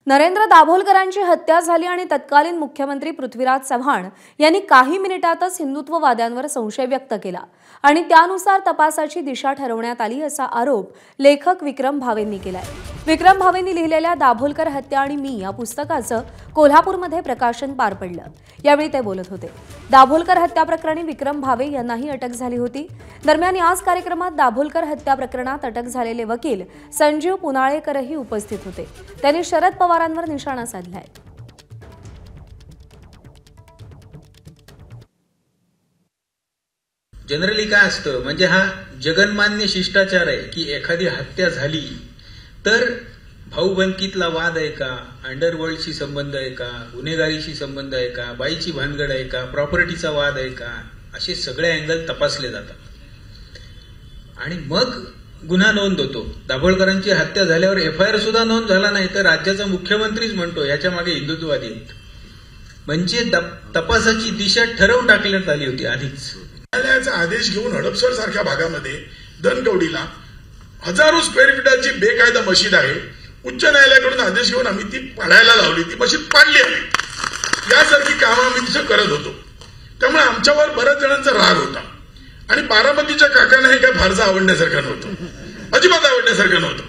नरेंद्र दाभोलकरांची हत्या झाली आणि तत्कालीन मुख्यमंत्री पृथ्वीराज चव्हाण यांनी काही मिनिटातच हिंदुत्ववाद्यांवर संशय व्यक्त केला आणि त्यानुसार तपासाची दिशा ठरवण्यात आली असा आरोप लेखक विक्रम भावेंनी केलाय। विक्रम भावेंनी लिहिलेल्या दाभोलकर हत्या आणि मी या पुस्तकाचं कोल्हापूरमध्ये प्रकाशन पार पडलं। यावेळी ते बोलत होते। दाभोलकर हत्या प्रकरणी विक्रम भावे यांनाही अटक झाली होती। दरम्यान याच कार्यक्रमात दाभोलकर हत्या प्रकरणात अटक झालेले वकील संजीव पुनाळेकरही उपस्थित होते। त्यांनी शरद पवारांवर निशाणा साधलाय। जनरली काय असतं म्हणजे हा जगन्मान्य शिष्टाचार आहे की एखादी हत्या झाली तर भाऊबंदकीतला वाद आहे का, अंडरवर्ल्डशी संबंध आहे का, गुन्हेगारीशी संबंध आहे का, बाईची भानगड आहे का, प्रॉपर्टीचा वाद आहे का, असे सगळे अँगल तपासले जातात आणि मग गुन्हा नोंद होतो। दाभोलकरांची हत्या झाल्यावर FIR सुद्धा नोंद झाला नाही तर राज्याचा मुख्यमंत्रीच म्हणतो याच्या मागे हिंदुत्ववादी आहेत। म्हणजे तपासाची दिशा ठरवून टाकण्यात आली होती आधीच। न्यायालयाचा आदेश घेऊन हडपसर सारख्या भागामध्ये धनकवडीला हजारो स्क्वेअर फीटाची बेकायदा मशीद आहे। उच्च न्यायालयाकडून आदेश घेऊन आम्ही ती पाडायला लावली, ती मशीद पाडली आहे। यासारखी कामं आम्ही तिथं करत होतो। त्यामुळे आमच्यावर बऱ्याच जणांचा राग होता आणि बारामतीच्या काकांना हे काय फारसं आवडण्यासारखं नव्हतं, अजिबात आवडण्यासारखं नव्हतं।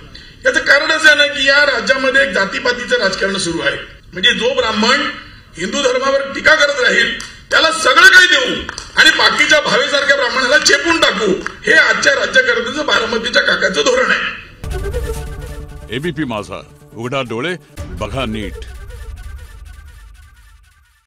याचं कारण असं आहे ना की या राज्यामध्ये एक जातीपातीचं राजकारण सुरू आहे। म्हणजे जो ब्राह्मण हिंदू धर्मावर टीका करत राहील त्याला सगळं काही देऊ आणि बाकीच्या भावेसारख्या ब्राह्मणाला चेपून टाकू, हे आजच्या राज्यकर्त्याचं बारामतीच्या काकाचं धोरण आहे। ABP माझा, उघडा डोळे बघा नीट।